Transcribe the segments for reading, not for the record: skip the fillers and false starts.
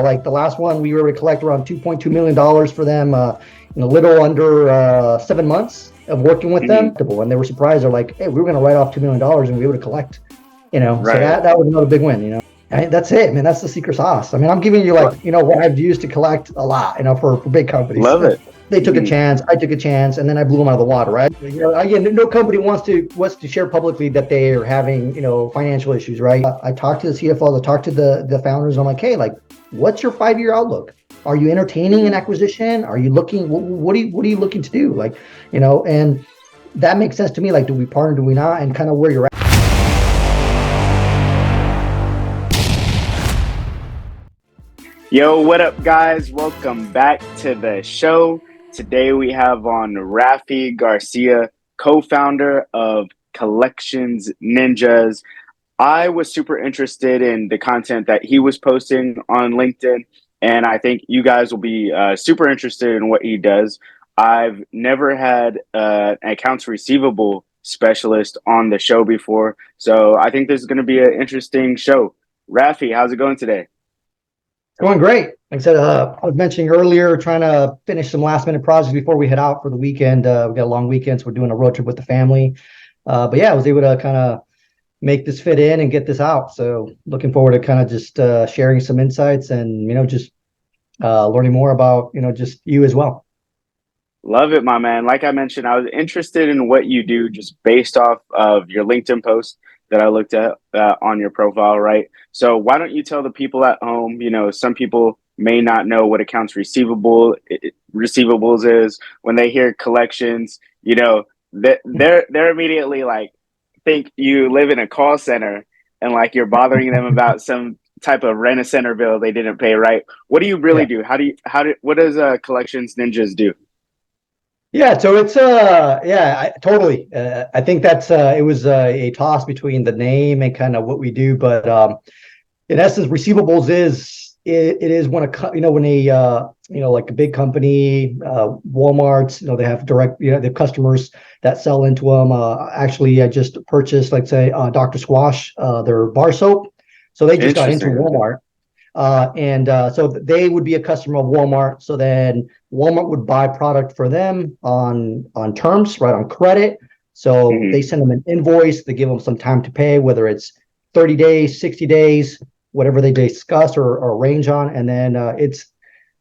like the last one, we were able to collect around $2.2 million for them in a little under 7 months of working with them. And they were surprised. They're like, hey, we were going to write off $2 million and we were able to collect, so that was another big win, That's it, man. That's the secret sauce. I mean, I'm giving you what I've used to collect a lot, for big companies. Love it. They took a chance. I took a chance, and then I blew them out of the water, right? Again, no company wants to share publicly that they are having, financial issues, right? I talked to the CFO, I talked to the founders. I'm like, hey, what's your 5-year outlook? Are you entertaining an acquisition? Are you looking? What are you looking to do? And that makes sense to me. Do we partner? Do we not? And kind of where you're at. Yo, what up, guys? Welcome back to the show. Today we have on Raffy Garcia, co-founder of Collections Ninjas. I was super interested in the content that he was posting on LinkedIn, and I think you guys will be super interested in what he does. I've never had an accounts receivable specialist on the show before, so I think this is going to be an interesting show. Raffy, how's it going today? Going great. Like I said, I was mentioning earlier, trying to finish some last minute projects before we head out for the weekend. We got a long weekend, so we're doing a road trip with the family. But yeah, I was able to kind of make this fit in and get this out. So looking forward to kind of just sharing some insights and, just learning more about, just you as well. Love it, my man. Like I mentioned, I was interested in what you do just based off of your LinkedIn post that I looked at on your profile, right? So why don't you tell the people at home, some people may not know what accounts receivables is. When they hear collections, they're immediately think you live in a call center and you're bothering them about some type of rent-a-center bill they didn't pay, right? What do you really do? What does Collections Ninjas do? Yeah, so it's totally. I think that's it was a toss between the name and kind of what we do, but in essence, receivables it is when a big company, Walmart, they have direct, they have customers that sell into them. Actually, I just purchased, say, Dr. Squash, their bar soap, so they just got into Walmart. So they would be a customer of Walmart. So then Walmart would buy product for them on terms, right, on credit. So they send them an invoice. They give them some time to pay, whether it's 30 days, 60 days, whatever they discuss or arrange on. And then it's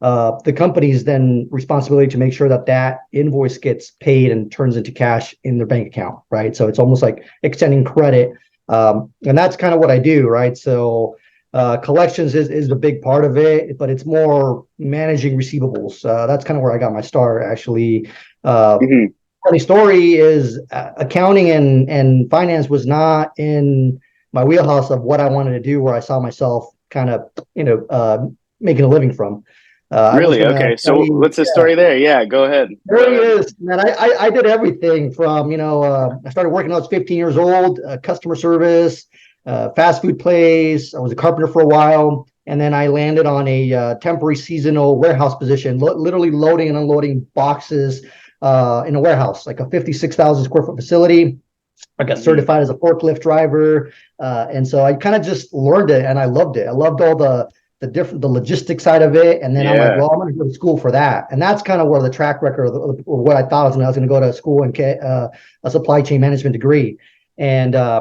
the company's then responsibility to make sure that invoice gets paid and turns into cash in their bank account, right? So it's almost like extending credit. And that's kind of what I do, right? So collections is the big part of it, but it's more managing receivables. That's kind of where I got my start, actually. Funny story is accounting and finance was not in my wheelhouse of what I wanted to do, where I saw myself kind of, making a living from. Really? Okay. So what's the story there? Yeah, go ahead. There it is, man. I did everything from, I started working when I was 15 years old, customer service, fast food place. I was a carpenter for a while. And then I landed on a temporary seasonal warehouse position, literally loading and unloading boxes in a warehouse, like a 56,000 square foot facility. I got certified as a forklift driver. And so I kind of just learned it and I loved it. I loved all the logistics side of it. And then I'm like, well, I'm going to go to school for that. And that's kind of where the track record of what I thought was when I was going to go to school and get a supply chain management degree. And I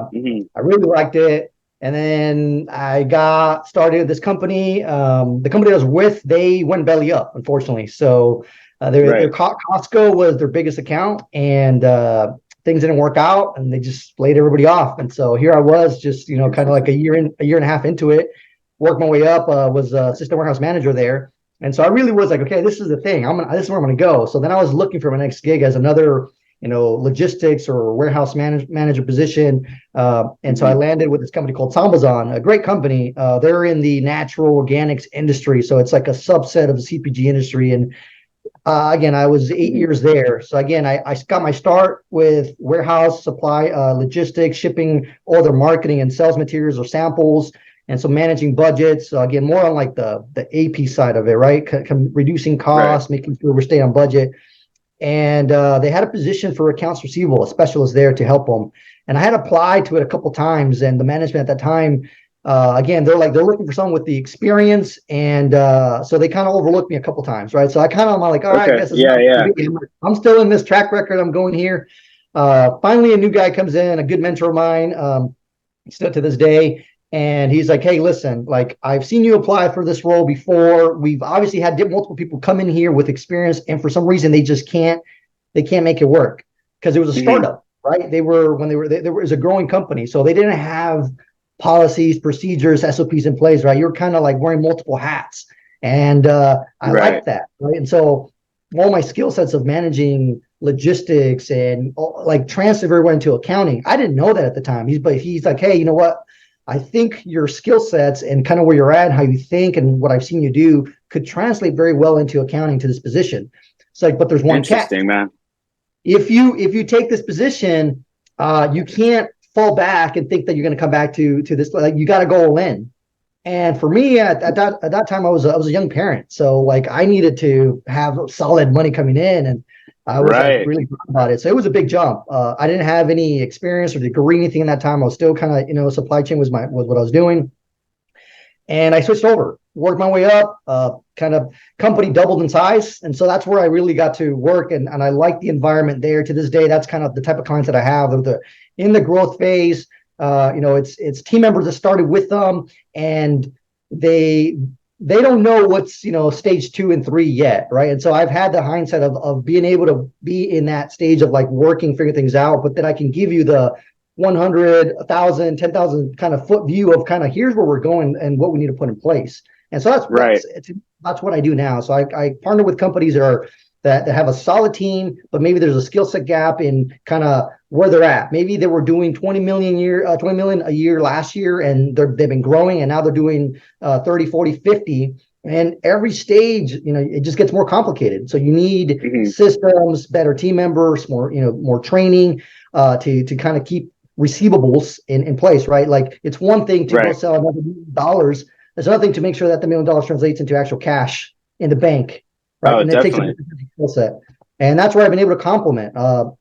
really liked it. And then I got started at this company. The company I was with, they went belly up, unfortunately. So their Costco was their biggest account, and things didn't work out, and they just laid everybody off. And so here I was, just kind of like a year and a half into it, worked my way up. Was assistant warehouse manager there, and so I really was like, okay, this is the thing. This is where I'm going to go. So then I was looking for my next gig as another logistics or warehouse manager position. And so I landed with this company called Sambazon, a great company. They're in the natural organics industry. So it's like a subset of the CPG industry. And again, I was 8 years there. So again, I got my start with warehouse supply, logistics, shipping, all their marketing and sales materials or samples. And so managing budgets, again, more on like the AP side of it, right? Reducing costs, making sure we're staying on budget. And they had a position for accounts receivable, a specialist there to help them. And I had applied to it a couple of times, and the management at that time again, they're looking for someone with the experience, and so they kind of overlooked me a couple times, right? So I'm like, all right, I Okay. guess it's Yeah. not for Yeah. me. I'm still in this track record. I'm going here. Finally, a new guy comes in, a good mentor of mine, still to this day, and he's like, hey, listen, like I've seen you apply for this role before. We've obviously had multiple people come in here with experience, and for some reason they just can't make it work because it was a Hmm. startup, right? They were when they were they were it was a growing company, so they didn't have policies, procedures, SOPs in place, right? You're kind of like wearing multiple hats, and I like Right. that, right? And so all my skill sets of managing logistics and like transfer everyone into accounting, I didn't know that at the time. He's like, hey, you know what? I think your skill sets and kind of where you're at, how you think, and what I've seen you do could translate very well into accounting to this position. It's like, but there's one catch. Interesting, man. If you take this position, you can't fall back and think that you're going to come back to this. Like you got to go all in. And for me, at that time, I was a young parent, so like I needed to have solid money coming in, and I was like Right. really proud about it. So it was a big jump. I didn't have any experience or degree anything in that time. I was still kind of supply chain was what I was doing. And I switched over, worked my way up, kind of company doubled in size. And so that's where I really got to work. And I like the environment there to this day. That's kind of the type of clients that I have in the growth phase. It's team members that started with them, and they don't know what's, stage 2 and 3 yet. Right. And so I've had the hindsight of being able to be in that stage of like working, figuring things out, but then I can give you the 100, 1,000, 10,000 kind of foot view of kind of here's where we're going and what we need to put in place. And so Right. that's what I do now. So I partner with companies that have a solid team, but maybe there's a skill set gap in kind of where they're at. Maybe they were doing 20 million a year last year, and they've been growing, and now they're doing 30, 40, 50. And every stage, it just gets more complicated. So you need Hmm. systems, better team members, more training, to kind of keep receivables in place, right? Like it's one thing to go Right. sell another $1 million. There's another thing to make sure that the $1 million translates into actual cash in the bank, right? Oh, And it takes a definitely. different skill set. And that's where I've been able to complement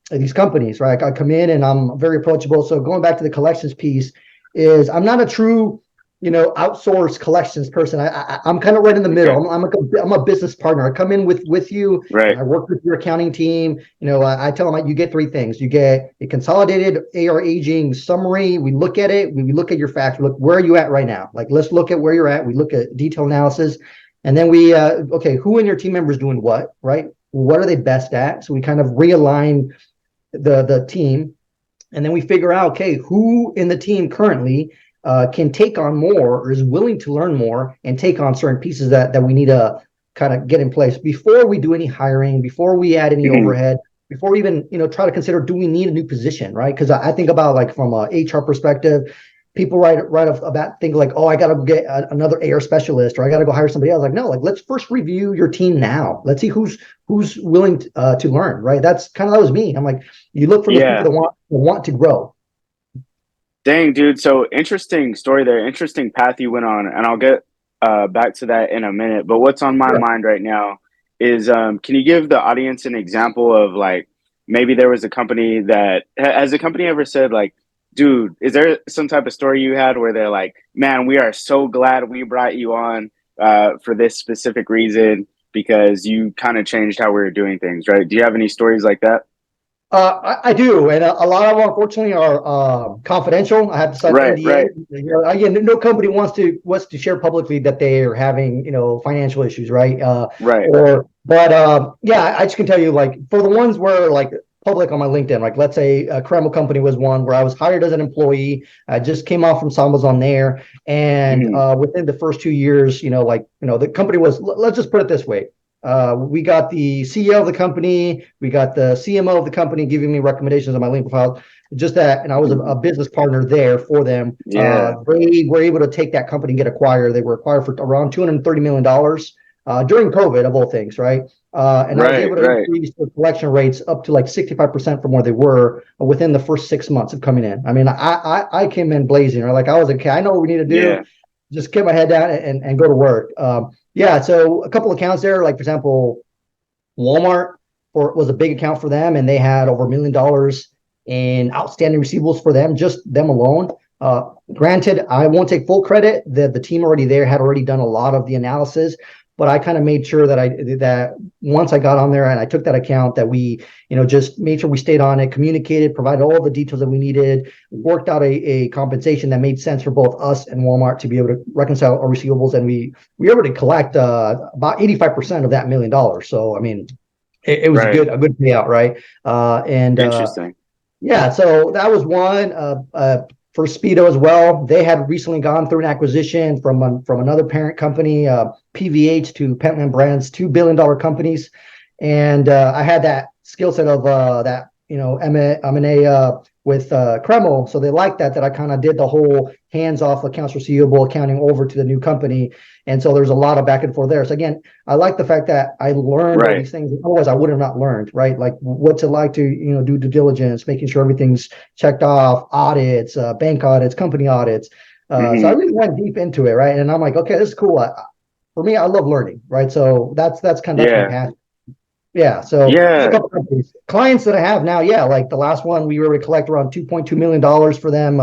these companies, right? I come in and I'm very approachable. So going back to the collections piece, is I'm not a true, outsourced collections person. I'm kind of right in the Okay. middle. I'm a business partner. I come in with you, and Right. I work with your accounting team. I tell them like, you get 3 things. You get a consolidated AR aging summary. We look at it. We look at your facts. We look, where are you at right now? Like, let's look at where you're at. We look at detail analysis. And then okay, who in your team members doing what, right? What are they best at? So we kind of realign the team, and then we figure out, okay, who in the team currently can take on more or is willing to learn more and take on certain pieces that we need to kind of get in place before we do any hiring, before we add any Hmm. overhead, before we even try to consider, do we need a new position, right? Because I think about, like, from a HR perspective, people right off about think like, oh, I got to get another AR specialist, or I got to go hire somebody else. Like, no, like, let's first review your team now. Let's see who's willing to learn, right? That was me. I'm like, you look for those people Yeah. that want to grow. Dang, dude. So interesting story there. Interesting path you went on, and I'll get back to that in a minute. But what's on my Sure. mind right now is, can you give the audience an example of, like, maybe there was a company that has a company ever said, like, dude, is there some type of story you had where they're like, man, we are so glad we brought you on for this specific reason because you kind of changed how we were doing things, right? Do you have any stories like that? I do, and a lot of them, unfortunately, are confidential. I have to sign Right, NDA. right, Again, no company wants to share publicly that they are having financial issues, right? right. Yeah, I just can tell you, like, for the ones where, like, public on my LinkedIn, like, let's say a Kreml company was one where I was hired as an employee. I just came off from Sambas on there, and Hmm. within the first 2 years, the company was. Let's just put it this way. We got the CEO of the company, we got the CMO of the company giving me recommendations on my LinkedIn profile. Just that, and I was a business partner there for them. Yeah. They were able to take that company and get acquired. They were acquired for around $230 million during COVID, of all things, right? And I was Right, able to right. increase the collection rates up to like 65% from where they were within the first 6 months of coming in. I mean, I came in blazing, right? Like, I was like, okay, I know what we need to do. Yeah. Just get my head down and go to work. Yeah, so a couple accounts there, like, for example, Walmart was a big account for them, and they had over $1 million in outstanding receivables for them, just them alone. Granted, I won't take full credit. The team already there had already done a lot of the analysis, but I kind of made sure that once I got on there and I took that account, that we, just made sure we stayed on it, communicated, provided all the details that we needed, worked out a compensation that made sense for both us and Walmart to be able to reconcile our receivables, and we were able to collect about 85% of that $1 million. So I mean, it was Right. a good payout, right? And Interesting. yeah, so that was one. For Speedo as well, they had recently gone through an acquisition from another parent company, PVH to Pentland Brands, $2 billion companies, and I had that skill set of that M&A with Kreml, so they liked that I kind of did the whole hands-off accounts receivable accounting over to the new company, and so there's a lot of back and forth there. So again, I like the fact that I learned all these things. Otherwise, I would have not learned, right? Like what's it like to do due diligence, making sure everything's checked off, audits, bank audits, company audits. So I really went deep into it, right? And I'm like, okay, this is cool. For me, I love learning, right? So that's my passion. Yeah, so there's a couple companies, clients that I have now. Yeah, like the last one, we were able to collect around $2.2 million for them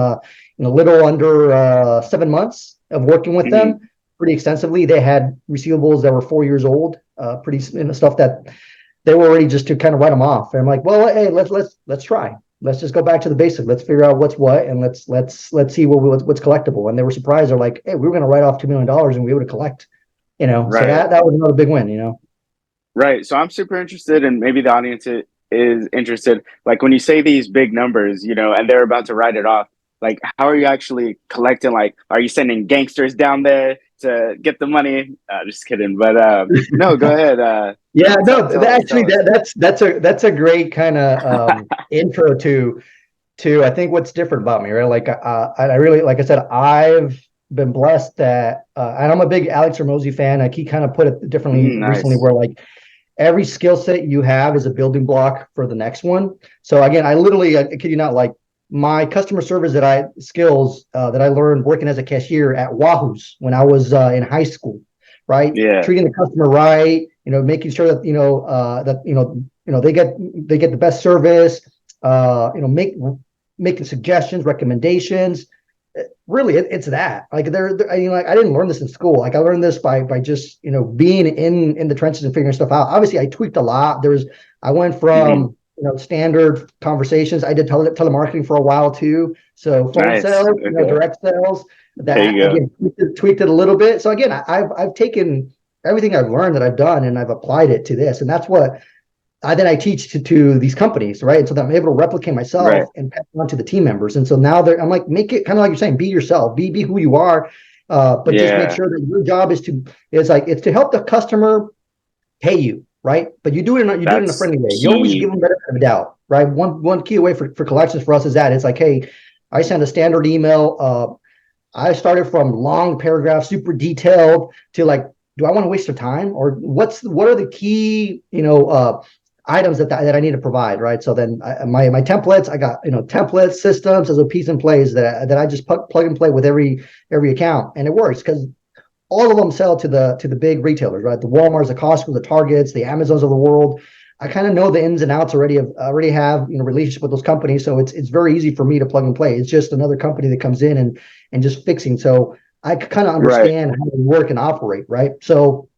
in a little under 7 months of working with them pretty extensively. They had receivables that were 4 years old, pretty stuff that they were ready just to kind of write them off. And I'm like, well, hey, let's try. Let's just go back to the basics. Let's figure out what's what, and let's see what's collectible. And they were surprised. They're like, hey, we were going to write off $2 million and we were able to collect. So that was another big win. Right. So I'm super interested, and maybe the audience is interested. Like when you say these big numbers, and they're about to write it off, like how are you actually collecting? Like, are you sending gangsters down there to get the money? Just kidding. But no, go ahead. Yeah, no, that's a great kind of intro to I think what's different about me, right? Like I really, like I said, I've been blessed that, and I'm a big Alex Hormozi fan. Like he kind of put it differently recently, where like every skill set you have is a building block for the next one. So again, I kid you not, like my customer service skills that I learned working as a cashier at Wahoo's when I was in high school, right? Yeah. Treating the customer right, making sure that they get the best service, making suggestions, recommendations. Really, it's that. Like I mean, like I didn't learn this in school. Like I learned this by just being in the trenches and figuring stuff out. Obviously, I tweaked a lot. I went from standard conversations. I did telemarketing for a while too. So phone sales, direct sales. That again tweaked it a little bit. So again, I've taken everything I've learned that I've done and I've applied it to this, and that's what I teach to these companies, right? And so that I'm able to replicate myself and pass it on to the team members. And so now I'm like, make it kind of like you're saying, be yourself, be who you are, but just make sure that your job is to help the customer pay you, right? But you do it in a friendly way. You always give them benefit of the doubt, right? One key way for collections for us is that it's like, hey, I send a standard email. I started from long paragraphs, super detailed, to like, do I want to waste their time, or what are the key items that I need to provide, right? So then my templates, I got templates, systems, SOPs and plays that I just plug and play with every account, and it works because all of them sell to the big retailers, right? The Walmarts, the Costco, the Targets, the Amazons of the world. I kind of know the ins and outs already. Already have relationship with those companies, so it's very easy for me to plug and play. It's just another company that comes in and just fixing. So I kind of understand how they work and operate, right? So.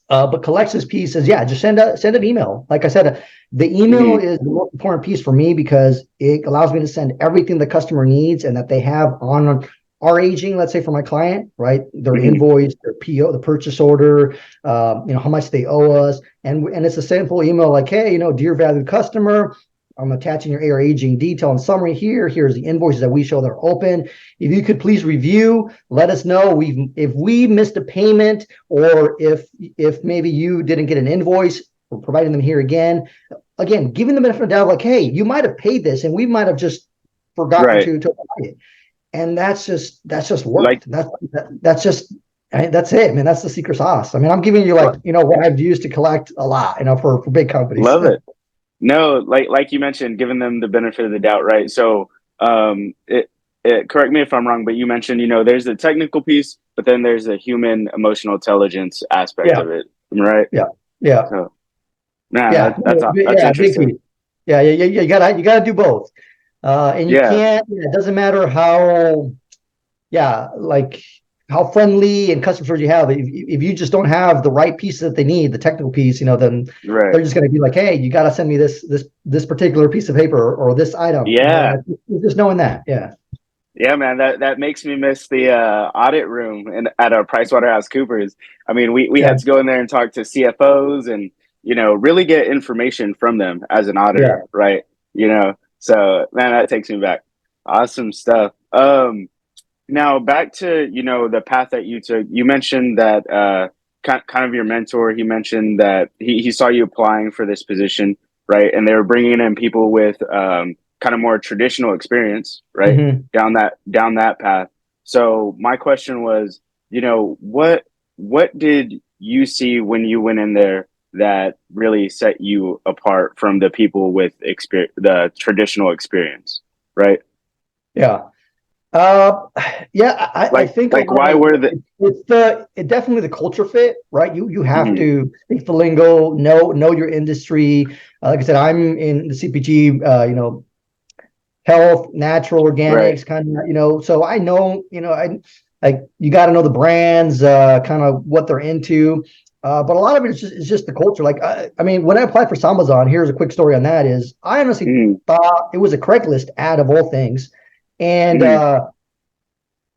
But collections piece is, just send an email. Like I said, the email is the most important piece for me because it allows me to send everything the customer needs and that they have on our aging. Let's say for my client, right? Their invoice, their PO, the purchase order, how much they owe us, and it's a simple email like, hey, dear valued customer, I'm attaching your AR aging detail and summary here. Here's the invoices that we show that are open. If you could please review, let us know if we missed a payment, or if maybe you didn't get an invoice. We're providing them here again. Again, giving them the benefit of the doubt, like, hey, you might have paid this and we might have just forgotten to apply it. And that's just worked. That's it, man. That's the secret sauce. I mean, I'm giving you what I've used to collect a lot, for big companies. Love it. No, like you mentioned, giving them the benefit of the doubt, right? So, correct me if I'm wrong, but you mentioned, there's the technical piece, but then there's the human emotional intelligence aspect of it, right? Yeah. So, that's interesting. Yeah. You gotta do both, and you can't. It doesn't matter how yeah, like how friendly and customer service you have. If you just don't have the right piece that they need, the technical piece, then Right. they're just going to be like, hey, you got to send me this particular piece of paper or this item, Yeah. and just knowing that, yeah. Yeah, man, that makes me miss the audit room at a PricewaterhouseCoopers. I mean, we Yeah, had to go in there and talk to CFOs and really get information from them as an yeah. auditor, right? So man, that takes me back. Awesome stuff. Now back to the path that you took. You mentioned that kind of your mentor. He mentioned that he saw you applying for this position, right? And they were bringing in people with kind of more traditional experience, right? Hmm. Down that path. So my question was, what did you see when you went in there that really set you apart from the people with the traditional experience, right? Yeah. Uh, yeah, I think a Like lot of why were the it definitely the culture fit, right? You have Mhm. to speak the lingo, know your industry. Like I said, I'm in the CPG, health, natural, Right. organics, kind of, so I know, I like you got to know the brands, kind of what they're into. But a lot of it is just the culture. Like, I mean, when I applied for Amazon, here's a quick story on that is I honestly Mhm. thought it was a Craigslist ad of all things. And Mhm.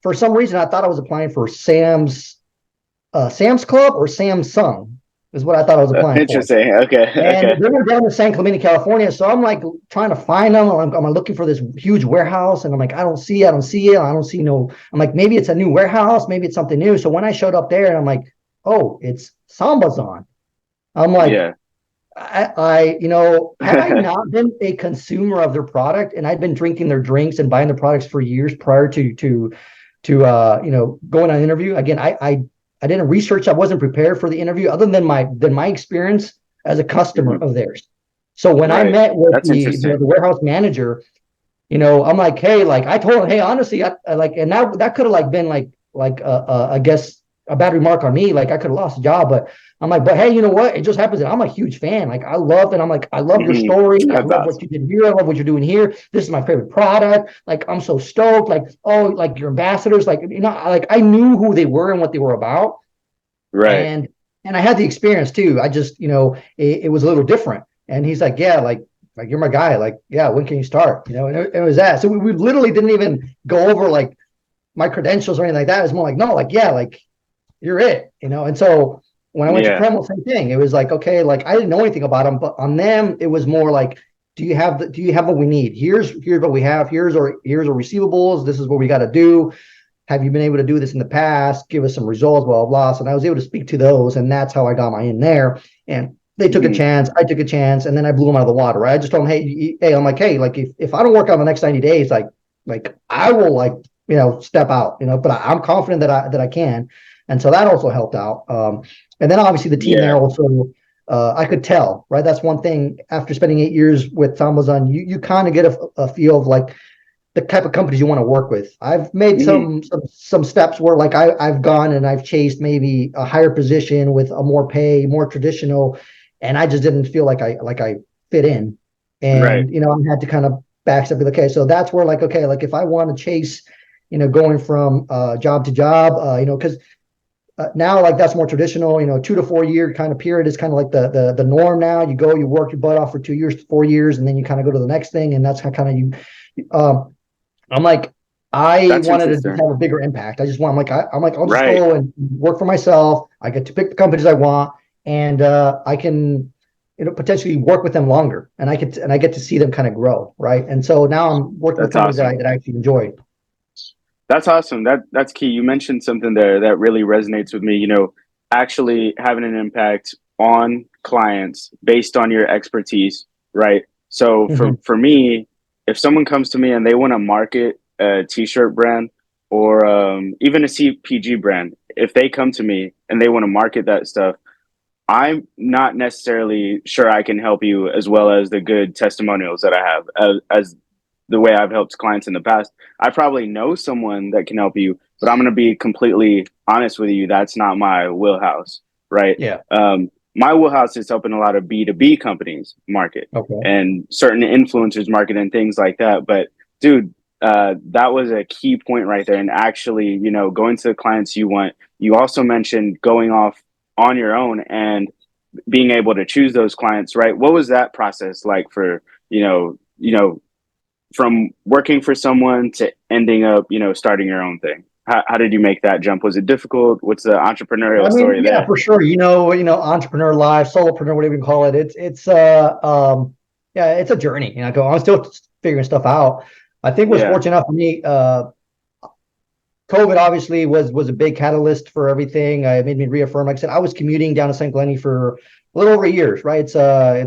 for some reason, I thought I was applying for Sam's Club or Samsung is what I thought I was applying for. Interesting. Okay. And Okay. they were down in San Clemente, California. So I'm like trying to find them. I'm looking for this huge warehouse, and I'm like, I don't see it. I don't see it. I don't see no. I'm like, maybe it's a new warehouse. Maybe it's something new. So when I showed up there, and I'm like, oh, it's Sambazon. I'm like, Yeah. had I not been a consumer of their product, and I'd been drinking their drinks and buying their products for years prior to going on an interview. Again, I didn't research. I wasn't prepared for the interview, other than my experience as a customer Mhm. of theirs. So when I Right. met with That's the interesting. warehouse manager, I'm like, hey, like I told him, hey, honestly, I like, and that could have like been I guess a bad remark on me. Like I could have lost a job, but I'm like, but hey, you know what? It just happens that I'm a huge fan. Like I love it. I'm like, I love your Mhm. story. I That's love what you awesome. did here. I love what you're doing here. This is my favorite product. Like I'm so stoked. Like, oh, like your ambassadors. Like like I knew who they were and what they were about, Right. and I had the experience too. I just it was a little different. And he's like, yeah, like you're my guy. Like, yeah, when can you start? And it was that. So we literally didn't even go over like my credentials or anything like that. It was more like, no, like, yeah, like you're it. And so when I went to Yeah. Kreml, same thing. It was like, okay, like I didn't know anything about them, but on them, it was more like, do you have what we need? Here's what we have. Here's our receivables. This is what we got to do. Have you been able to do this in the past? Give us some results, blah, blah, blah. So I was able to speak to those, and that's how I got my in there. And they took a Mhm. chance. I took a chance, and then I blew them out of the water. Right? I just told them, hey, I'm like, hey, like if I don't work out in the next 90 days, like I will step out, but I'm confident that I can. And so that also helped out. And then obviously the team there Yeah. also, I could tell, right? That's one thing after spending 8 years with Amazon, you kind of get a feel of like the type of companies you want to work with. I've made Mhm. some steps where like I've gone and I've chased maybe a higher position with a more pay, more traditional, and I just didn't feel like I fit in. Right. And I had to kind of backstep. Okay, so that's where like, okay, like if I want to chase, going from job to job, because now like that's more traditional. 2 to 4 year kind of period is kind of like the norm now. You go, you work your butt off for 2 years, 4 years, and then you kind of go to the next thing, and that's how kind of you. I'm like, I That's wanted to just interesting. have a bigger impact. I just want, I'm like, I'll just Right. go and work for myself. I get to pick the companies I want, and I can, potentially work with them longer, and I get to see them kind of grow, right? And so now I'm working with That's companies that awesome. I actually enjoy. That's awesome. That's key. You mentioned something there that really resonates with me. Actually having an impact on clients based on your expertise, right? So for Mhm. for me, if someone comes to me and they want to market a t-shirt brand or even a CPG brand, if they come to me and they want to market that stuff, I'm not necessarily sure I can help you as well as the good testimonials that I have as the way I've helped clients in the past. I probably know someone that can help you, but I'm going to be completely honest with you. That's not my wheelhouse, right? Yeah. My wheelhouse is helping a lot of B2B companies market Okay. and certain influencers market and things like that. But dude, that was a key point right there. And actually, you know, going to the clients you want. You also mentioned going off on your own and being able to choose those clients, right? What was that process like for, from working for someone to ending up, starting your own thing? How did you make that jump? Was it difficult? What's the entrepreneurial I mean, story yeah, there? for sure. Entrepreneur life, solopreneur, whatever you can call it. Yeah, it's a journey. I'm still figuring stuff out. I think what's Yeah. fortunate enough for me, COVID obviously was a big catalyst for everything. It made me reaffirm. Like I said, I was commuting down to St. Glenny for a little over years, right? It's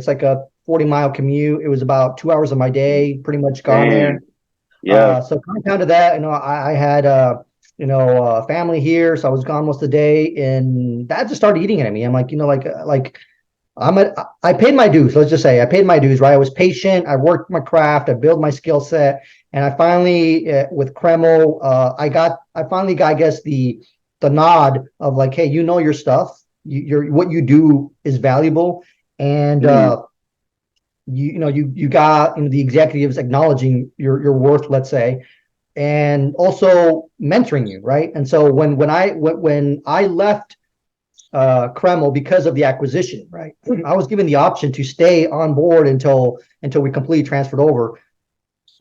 like a 40-mile commute. It was about 2 hours of my day, pretty much gone Dang. there. Yeah. So compound to that, I had family here, so I was gone most of the day, and that just started eating at me. I'm like, I paid my dues. Let's just say I paid my dues, right? I was patient. I worked my craft. I built my skill set, and I finally, with Kreml, I finally got, I guess, the nod of like, hey, you know your stuff. What you do is valuable, and Mhm. you got the executives acknowledging your worth, let's say, and also mentoring you, right? And so when I left Kreml because of the acquisition, right? I was given the option to stay on board until we completely transferred over.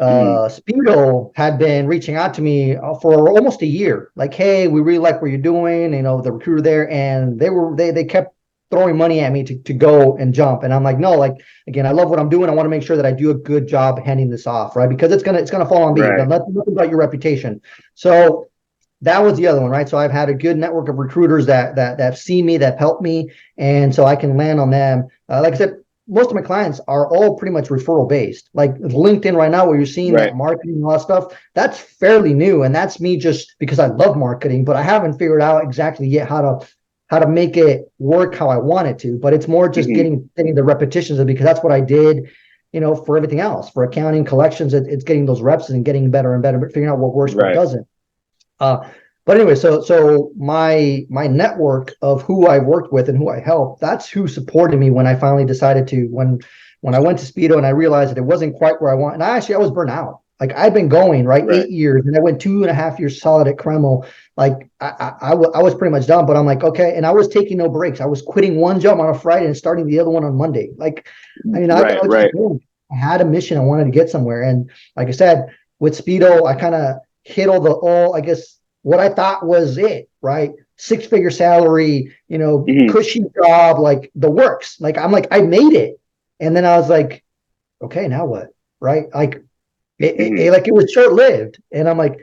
Mhm. Speedo had been reaching out to me for almost a year, like, hey, we really like what you're doing, the recruiter there, and they kept throwing money at me to go and jump, and I'm like, no, like, again, I love what I'm doing. I want to make sure that I do a good job handing this off, right? Because it's gonna fall on me. Right. Nothing about your reputation. So that was the other one, right? So I've had a good network of recruiters that see me, that help me, and so I can land on them. Like I said, most of my clients are all pretty much referral based. Like LinkedIn right now, where you're seeing Right. that marketing and all that stuff, that's fairly new, and that's me just because I love marketing, but I haven't figured out exactly yet how to make it work how I want it to. But it's more just Mhm. getting the repetitions of it, because that's what I did. For everything else, for accounting, collections, it's getting those reps and getting better and better, but figuring out what works, what Right. doesn't. Uh, but anyway, so my network of who I worked with and who I helped, that's who supported me when I finally decided to when I went to Speedo and I realized that it wasn't quite where I want. And I was burnt out. Like I'd been going right Right. 8 years, and I went 2.5 years solid at Kreml. Like I was pretty much done. But I'm like, okay, and I was taking no breaks. I was quitting one job on a Friday and starting the other one on Monday. Like, I Right. was just Right. going. I had a mission. I wanted to get somewhere, and like I said, with Speedo, I kind of hit all I guess what I thought was it, right? 6-figure salary, Mhm. cushy job, like the works. Like I'm like, I made it. And then I was like, okay, now what? Right? Like Mhm. like it was short lived. And I'm like,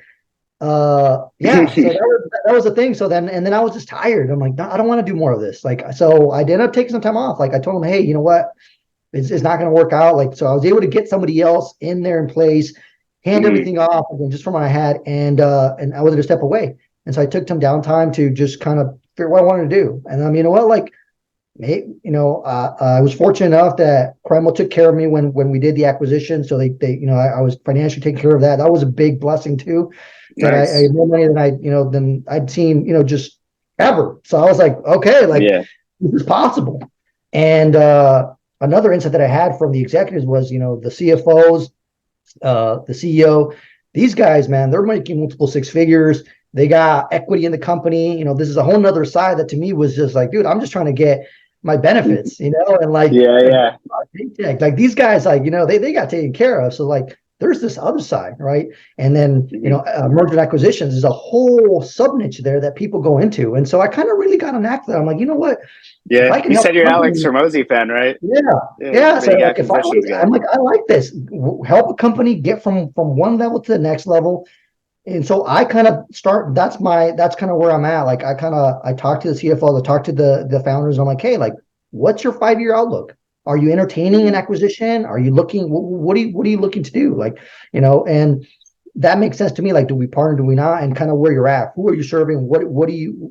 yeah. So that was the thing. So then I was just tired. I'm like, no, I don't want to do more of this. Like, so I ended up taking some time off. Like I told him, hey, you know what? It's not going to work out. Like, so I was able to get somebody else in there in place, hand Mhm. everything off again, just from what I had, and I was going to step away. And so I took some downtime to just kind of figure what I wanted to do. And you know what, like, I was fortunate enough that Kreml took care of me when we did the acquisition. So I was financially taken care of that. That was a big blessing too. That I Nice. had more money than I'd seen, just ever. So I was like, okay, like Yeah. this is possible. And another insight that I had from the executives was, the CFOs, the CEO, these guys, man, they're making multiple six figures. They got equity in the company. This is a whole nother side that to me was just like, dude, I'm just trying to get my benefits, and Yeah. like Yeah. paycheck. Like these guys, like, they got taken care of. So like there's this other side, right? And then, Mhm. merger and acquisitions is a whole sub niche there that people go into. And so I kind of really got a knack for that. I'm like, you know what? If Yeah. I can You help said you're a Alex company, Hormozy fan, right? yeah, Yeah. yeah. So Big like if acquisitions guy. I'm like, I like this. Help a company get from one level to the next level. And so I kind of start, that's kind of where I'm at. Like I talk to the CFO, I talk to the founders. I'm like, hey, like, what's your 5-year outlook? Are you entertaining an Mhm. what are you looking to do? Like, and that makes sense to me. Like, do we partner? Do we not? And kind of where you're at. Who are you serving? What do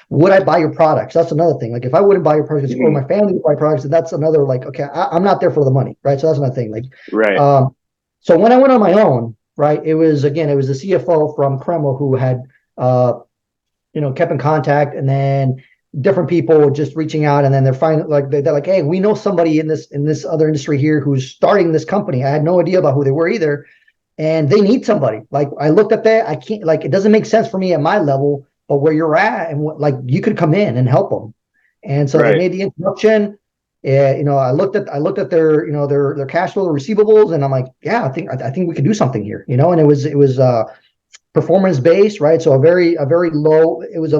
would I buy your products? That's another thing. Like, if I wouldn't buy your products or Mhm. my family would buy products, then that's another, like, okay, I'm not there for the money, right? So that's another thing. Like, Right. um, so when I went on my own, right, it was the CFO from Kreml who had, kept in contact, and then different people just reaching out, and then they're finally like they're like, hey, we know somebody in this other industry here who's starting this company. I had no idea about who they were either, and they need somebody. Like I looked at that, I can't, like it doesn't make sense for me at my level, but where you're at, and like you could come in and help them. And so they Right. made the introduction. I looked at their, their cash flow, their receivables, and I'm like, yeah, I think we could do something here, and it was performance based, right? So a very low. It was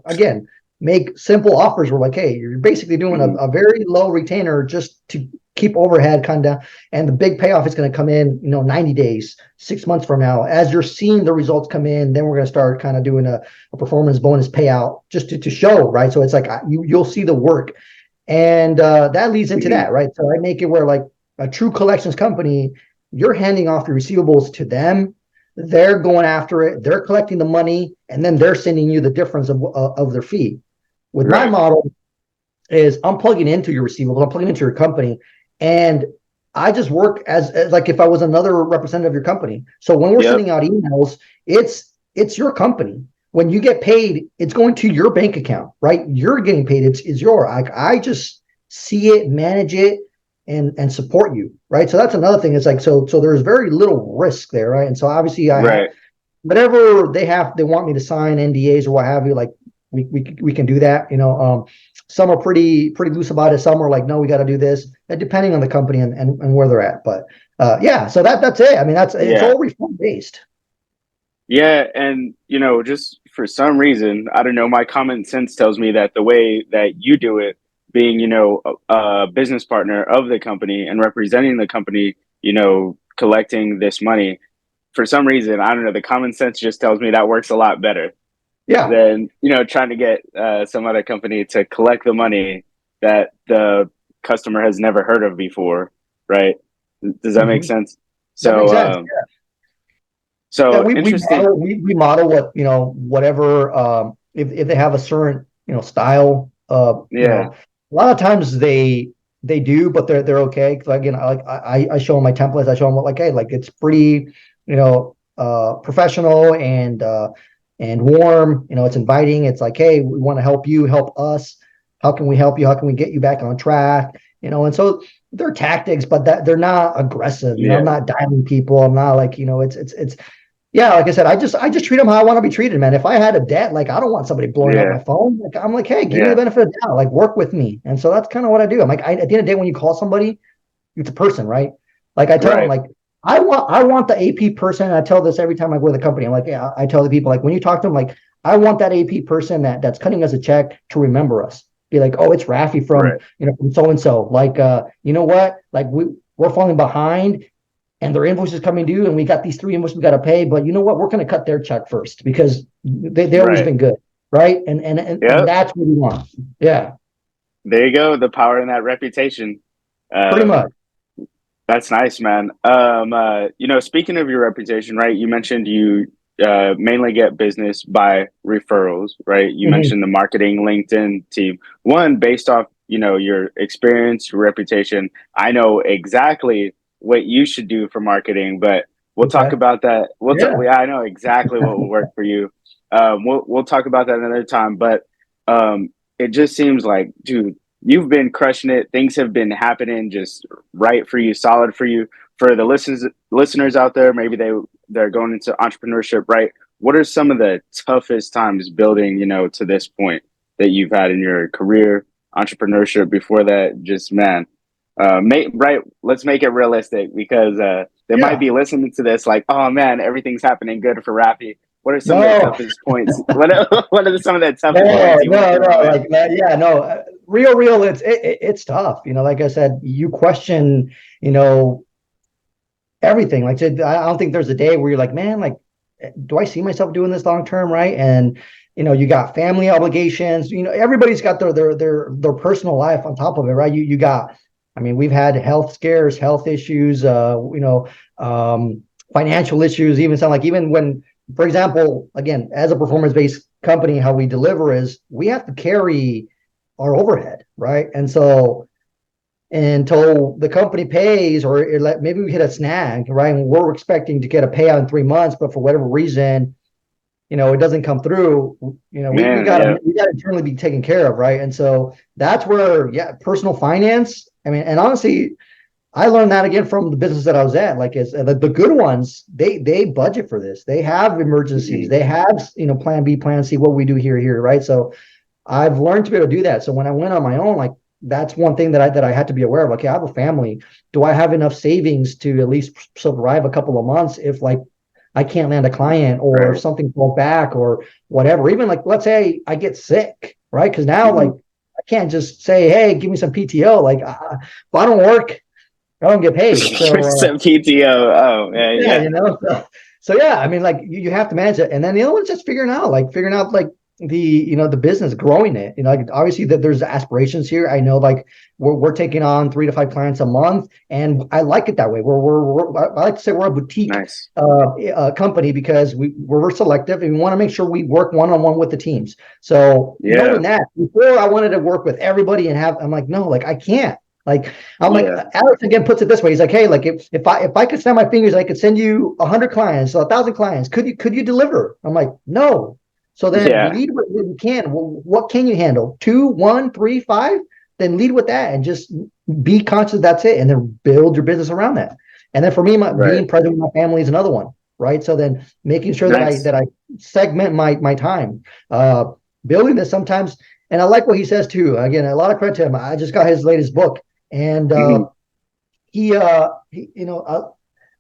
again, make simple offers. We're like, hey, you're basically doing Mhm. a very low retainer just to keep overhead kind of, and the big payoff is going to come in, 90 days, 6 months from now. As you're seeing the results come in, then we're going to start kind of doing a performance bonus payout just to show, right? So it's like you'll see the work, and that leads into Mhm. that, right? So I make it where like a true collections company, you're handing off your receivables to them. They're going after it. They're collecting the money, and then they're sending you the difference of their fee. With my Right. model, is I'm plugging into your receivables, I'm plugging into your company, and I just work as like if I was another representative of your company. So when we're Yep. sending out emails, it's your company. When you get paid, it's going to your bank account, right? You're getting paid. It's your. I just see it, manage it, and support you, right? So that's another thing. It's like so there's very little risk there, right? And so obviously I have Right. whatever they want me to sign NDAs or what have you, like we can do that. Some are pretty loose about it. Some are like, no, we got to do this, depending on the company and where they're at. But yeah, so that's it. I mean, it's Yeah. all reform based. Yeah, and just for some reason, I don't know, my common sense tells me that the way that you do it, being, a business partner of the company and representing the company, collecting this money, for some reason, I don't know, the common sense just tells me that works a lot better Yeah. than, trying to get some other company to collect the money that the customer has never heard of before, right? Does that make Hmm. sense? That makes So, sense. Yeah, so we interesting. model we model what whatever, if they have a certain style, Yeah, a lot of times they do, but they're okay. Because again, I show them my templates. I show them what, like, hey, like it's pretty professional and warm. It's inviting. It's like, hey, we want to help you, help us. How can we help you? How can we get you back on track? And so they're tactics, but that they're not aggressive. I'm yeah, not dialing people. I'm not like, it's yeah, like I said, I just treat them how I want to be treated, man. If I had a debt, like I don't want somebody blowing up my yeah, phone. Like I'm like, hey, give me the yeah. benefit of the doubt, like work with me. And so that's kind of what I do. I'm like, at the end of the day, when you call somebody, it's a person, right? Like I tell them, Right. like I want the AP person. And I tell this every time I go to the company. I'm like, yeah, I tell the people, like when you talk to them, like I want that AP person that's cutting us a check to remember us. Be like, oh, it's Raffy from Right. from so and so. Like, you know what? Like we're falling behind and their invoices coming due, and we got these three invoices we got to pay. But you know what? We're going to cut their check first because they always Right. been good, right? And Yep. that's what we want. Yeah, There you go. The power in that reputation. pretty Um, much. that's nice, man. Speaking of your reputation, right? You mentioned you mainly get business by referrals, right? You Mhm. mentioned the marketing LinkedIn team. One, based off, your experience, your reputation, I know exactly what you should do for marketing, but we'll talk Okay. about that. Yeah. Yeah, I know exactly what will work for you. We'll talk about that another time, but it just seems like, dude, you've been crushing it. Things have been happening just right for you, solid for you. For the listeners out there, maybe they're going into entrepreneurship, right? What are some of the toughest times building, to this point that you've had in your career, entrepreneurship before that? Just man, right. Let's make it realistic because they might Yeah. be listening to this like, oh man, everything's happening good for Raffy. What are some of the No. toughest points? What are some of the toughest No, points you went no, through, my no, man? like that. Yeah, no, real. It's tough. Like I said, you question, you know, everything. Like I don't think there's a day where you're like, man, like, do I see myself doing this long term, right? And you got family obligations. Everybody's got their personal life on top of it, right? You got. I mean, we've had health scares, health issues, financial issues. Even when, for example, again, as a performance based company, how we deliver is we have to carry our overhead, right? And so until the company pays, or maybe we hit a snag, right? And we're expecting to get a payout in 3 months, but for whatever reason, it doesn't come through. We Man, gotta yeah. we gotta internally be taken care of, right? And so that's where, yeah, personal finance. I mean, and honestly, I learned that again from the business that I was at. Like, as the good ones, they budget for this. They have emergencies. Mhm. They have, plan B, plan C, what we do here, right? So I've learned to be able to do that. So when I went on my own, like, that's one thing that I had to be aware of. Okay, I have a family. Do I have enough savings to at least survive a couple of months if, like, I can't land a client, or if Right. something falls back or whatever? Even, like, let's say I get sick, right? Because now, like, Mhm. I can't just say, hey, give me some PTO. Like, if I don't work, I don't get paid. So Some PTO. Oh, yeah, yeah, yeah. so yeah, I mean, like, you have to manage it. And then the other one's just figuring out like the business, growing it. Like, obviously that there's aspirations here. I know, like, we're taking on 3 to 5 clients a month, and I like it that way. I like to say we're a boutique Nice. company, because we're selective, and we want to make sure we work one-on-one with the teams. So Yeah. knowing that, before I wanted to work with everybody and I'm like, no, like, I can't. Like, I'm like, Yeah. Alex again puts it this way. He's like, hey, like, if I could snap my fingers, I could send you 100 clients, so 1,000 clients. Could you deliver? I'm like, no. So then Yeah. lead with what you can. Well, what can you handle? Two, one, three, five? Then lead with that, and just be conscious. That's it. And then build your business around that. And then for me, Right. being present with my family is another one, right? So then making sure that I Nice. that I segment my time, building this sometimes. And I like what he says too. Again, a lot of credit to him. I just got his latest book, and Mhm. he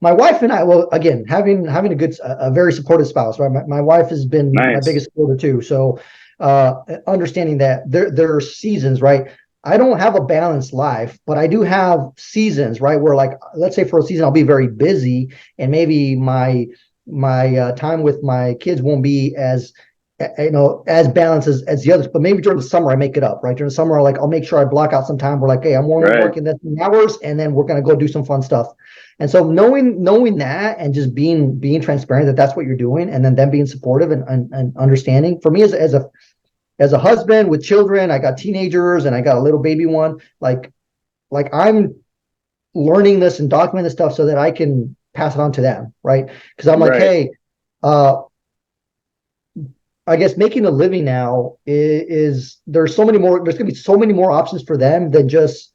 my wife and I, well, again, having a very supportive spouse, right? My wife has been my Nice. biggest supporter too. So understanding that there are seasons, right? I don't have a balanced life, but I do have seasons, right? Where, like, let's say for a season I'll be very busy, and maybe my time with my kids won't be as balanced as the others. But maybe during the summer I make it up, right? During the summer, like, I'll make sure I block out some time. We're like, hey, I'm only Right. working this many hours, and then we're gonna go do some fun stuff. And so knowing that, and just being transparent that that's what you're doing, and then them being supportive and understanding. For me, as a husband with children, I got teenagers and I got a little baby one. Like I'm learning this and documenting this stuff so that I can pass it on to them, right? Because I'm like, Right. hey, uh, I guess making a living now there's going to be so many more options for them than just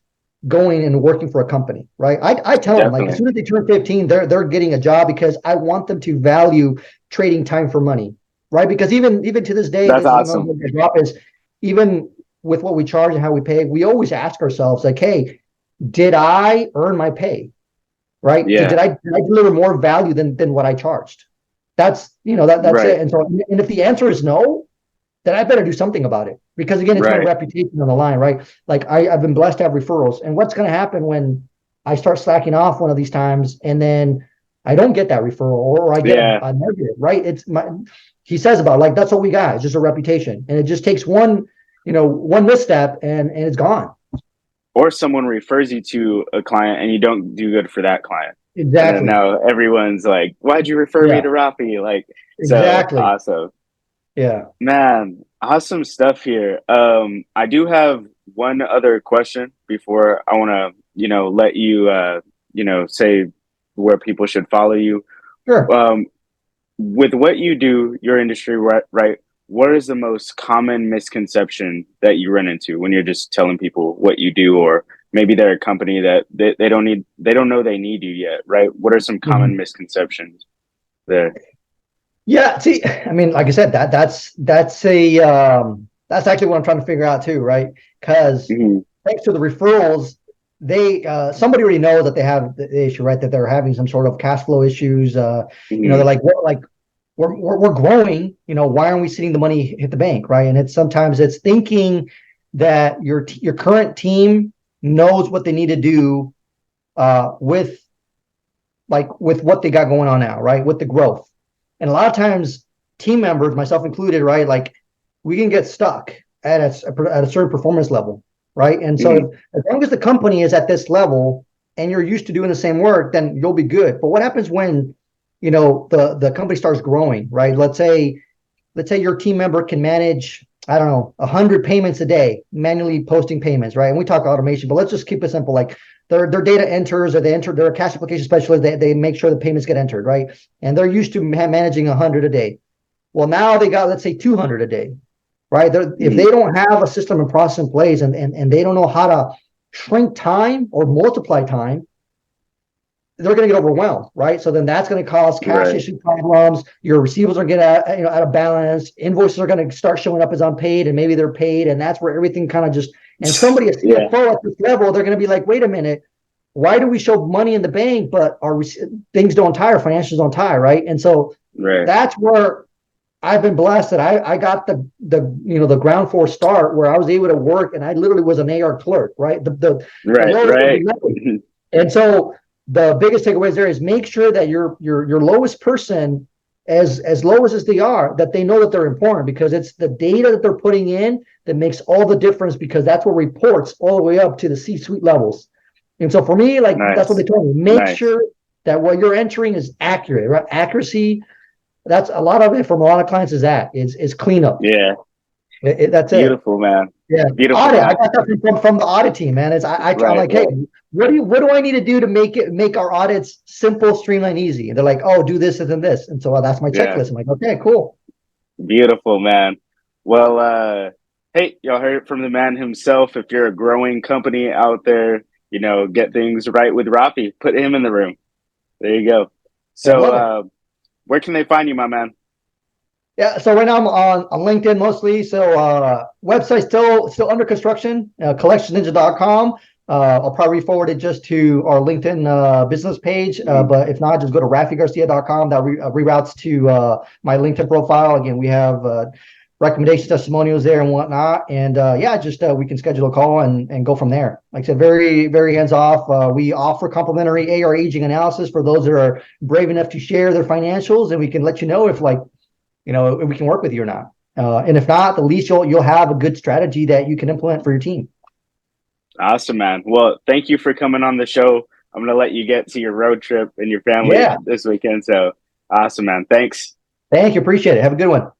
going and working for a company, right? I tell them, like, as Definitely. soon as they turn 15, they're getting a job, because I want them to value trading time for money, right? Because even to this day, That's this is another awesome. thing that drop is, even with what we charge and how we pay, we always ask ourselves, like, hey, did I earn my pay? Right? Did, Yeah. did I did I deliver more value than what I charged? That's Right. it. And if the answer is no, then I better do something about it, because again, it's my Right. reputation on the line, right? Like, I've been blessed to have referrals, and what's going to happen when I start slacking off one of these times, and then I don't get that referral, or I get Yeah. a negative, right? He says about, like, that's all we got. It's just a reputation, and it just takes one misstep, and it's gone. Or someone refers you to a client and you don't do good for that client. And then Exactly. now everyone's like, why'd you refer me Yeah. to Rafi? Like, so Exactly. awesome. Yeah. Man, awesome stuff here. I do have one other question before I want to, let you, say where people should follow you. Sure. Um, with what you do, your industry, right? What is the most common misconception that you run into when you're just telling people what you do, or maybe they're a company that they don't know they need you yet, right? What are some common Mhm. misconceptions there? Yeah, see, I mean, like I said, that's actually what I'm trying to figure out too, right? Because Hmm. thanks to the referrals, they somebody already knows that they have the issue, right? That they're having some sort of cash flow issues. They're Hmm. like, what, like, we're growing. Why aren't we seeing the money hit the bank, right? And it's thinking that your current team knows what they need to do with with what they got going on now, right? With the growth. And a lot of times, team members, myself included, right? Like, we can get stuck at a certain performance level, right? And so, Hmm. as long as the company is at this level and you're used to doing the same work, then you'll be good. But what happens when, the company starts growing, right? Let's say your team member can manage, I don't know, 100 payments a day, manually posting payments, right? And we talk automation, but let's just keep it simple. Like, their data enters, or they're a cash application specialist. They make sure the payments get entered, right? And they're used to managing 100 a day. Well, now they got, let's say, 200 a day, right? If they Hmm. don't have a system and process in place, and they don't know how to shrink time or multiply time, they're going to get overwhelmed, right? So then that's going to cause cash Right. issue problems. Your receivables are getting out of balance. Invoices are going to start showing up as unpaid, and maybe they're paid, and that's where everything kind of just. And somebody, a Yeah. CFO at this level, they're going to be like, "Wait a minute, why do we show money in the bank, but our things don't tie, our financials don't tie, right?" And so Right. that's where I've been blessed that I got the ground floor start where I was able to work, and I literally was an AR clerk, right? The Right. lowest of the Right. low. And so the biggest takeaways there is make sure that your lowest person, as low as they are, that they know that they're important, because it's the data that they're putting in that makes all the difference, because that's what reports all the way up to the C-suite levels. And so for me, like that's what they Nice. told me. Make Nice. sure that what you're entering is accurate, right? Accuracy. That's a lot of it from a lot of clients is cleanup. Yeah. That's it. Beautiful, man. Yeah. Beautiful, Audit. I man. got that from the audit team, man. I'm Right. like, hey, Right. what do I need to do to make our audits simple, streamlined, easy? And they're like, oh, do this and then this. And so that's my Yeah. checklist. I'm like, okay, cool. Beautiful, man. Well, hey, y'all heard it from the man himself. If you're a growing company out there, get things right with Raffy, put him in the room. There you go. I love it. So, where can they find you, my man? Yeah, so right now I'm on LinkedIn mostly. So website still under construction, collectionsninja.com. I'll probably forward it just to our LinkedIn business page. But if not, just go to raffygarcia.com. That reroutes to my LinkedIn profile. Again, we have recommendations, testimonials there and whatnot. And yeah, just we can schedule a call and go from there. Like I said, very, very hands off. We offer complimentary AR aging analysis for those that are brave enough to share their financials, and we can let you know if if we can work with you or not. And if not, at least you'll have a good strategy that you can implement for your team. Awesome, man. Well, thank you for coming on the show. I'm going to let you get to your road trip and your family Yeah. this weekend. So awesome, man. Thanks. Thank you. Appreciate it. Have a good one.